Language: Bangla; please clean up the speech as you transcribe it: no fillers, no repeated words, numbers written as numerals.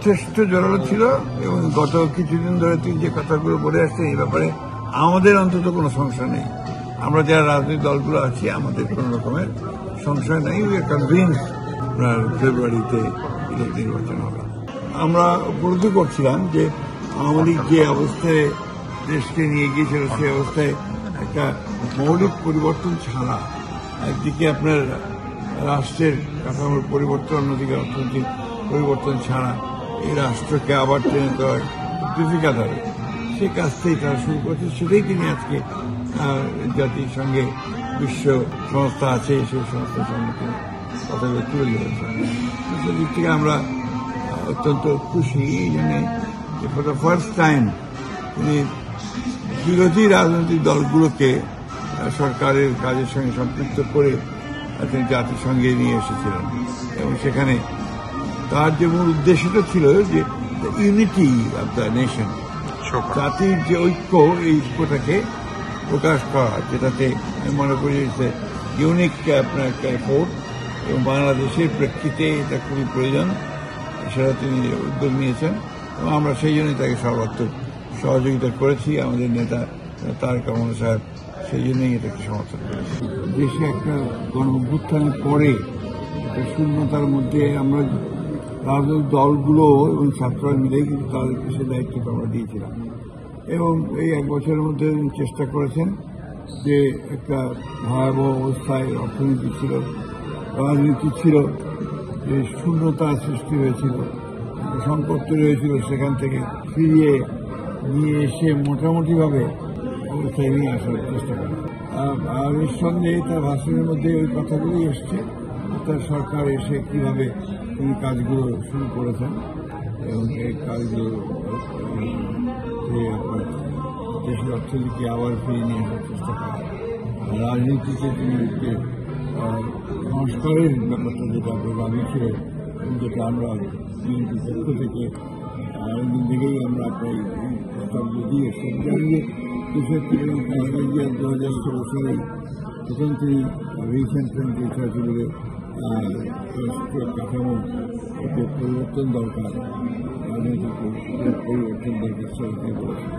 যথেষ্ট জোরালো ছিল এবং গত কিছুদিন ধরে তিনি যে কথাগুলো বলে আসছেন এই ব্যাপারে আমাদের অন্তত কোনো সংশয় নেই। আমরা যারা রাজনৈতিক দলগুলো আছি আমাদের কোনো রকমের সংশয় নেই। উই আর কনভিন্স আপনার ফেব্রুয়ারিতে নির্বাচন হবে। আমরা উপলব্ধি করছিলাম যে আওয়ামী লীগ যে অবস্থায় দেশকে নিয়ে গিয়েছিল সেই অবস্থায় একটা মৌলিক পরিবর্তন ছাড়া একদিকে আপনার রাষ্ট্রের কাঠামোর পরিবর্তন, অন্যদিকে অর্থনৈতিক পরিবর্তন ছাড়া এই রাষ্ট্রকে আবার টেনে দেওয়ার ডিফিকাল্ট হবে। সেই কাজটাই তারা শুরু করেছে। সেটাই তিনি আজকে জাতিসংঘে বিশ্ব সংস্থা আছে সেই সংস্থার সঙ্গে তিনি কথাগুলো তুলে ধরেছেন। সেদিক থেকে আমরা অত্যন্ত খুশি। এই জন্যে ফর দ্য ফার্স্ট টাইম তিনি বিরোধী রাজনৈতিক দলগুলোকে সরকারের কাজের সঙ্গে সম্পৃক্ত করে তিনি জাতিসংঘে নিয়ে এসেছিলেন এবং সেখানে তার যে মূল উদ্দেশ্যটা ছিল যে ইউনিটি অব দ্য নেশন, জাতির যে ঐক্য, এই ঐক্যটাকে প্রকাশ করা, যেটাতে আমি মনে করি ইউনিক আপনার একটা এফোর্ট এবং বাংলাদেশের প্রেক্ষিতে এটা খুবই প্রয়োজন। সেটা তিনি উদ্যোগ নিয়েছেন এবং আমরা সেই জন্যই তাকে সর্বাত্মক সহযোগিতা করেছি। আমাদের নেতা তারেক রহমান সাহেব সেই জন্যই এটাকে সমর্থন করেছি। দেশে একটা গণ অভ্যুত্থানের পরে একটা শূন্যতার মধ্যে আমরা রাজনৈতিক দলগুলো এবং ছাত্ররা মিলেই কিন্তু তাদেরকে সে দায়িত্বটা আমরা দিয়েছিলাম এবং এই এক বছরের মধ্যে চেষ্টা করেছেন যে একটা ভয়াবহ অবস্থায় অর্থনীতি ছিল, রাজনীতি ছিল, যে শূন্যতা সৃষ্টি হয়েছিল, সংকট তৈরি হয়েছিল, সেখান থেকে ফিরিয়ে নিয়ে এসে মোটামুটিভাবে অবস্থায় নিয়ে আসার চেষ্টা করে। আর এর সঙ্গে তার ভাষণের মধ্যে ওই কথাগুলোই এসছে, তার সরকার এসে কিভাবে তিনি কাজগুলো শুরু করেছেন এবং এই কাজগুলো দেশের অর্থনীতিকে আবার ফিরিয়ে নিয়ে আসার চেষ্টা করা। রাজনীতিতে তিনি সংস্কারের ব্যাপারটা যেটা দাবি ছিল, যেটা আমরা বিএনপির পক্ষ থেকে আরেকদিন থেকেই আমরা আপনার প্রস্তাবগুলো দিয়ে এসেছি। জানি যে দেশের জিয়া 2016 সালে তখন তিনি রিসেন্টমেন্ট চেয়েছে বলে কাঠামো পরিবর্তন দরকার, রাজনৈতিক পরিবর্তন দরকার, সেটা বলেছেন।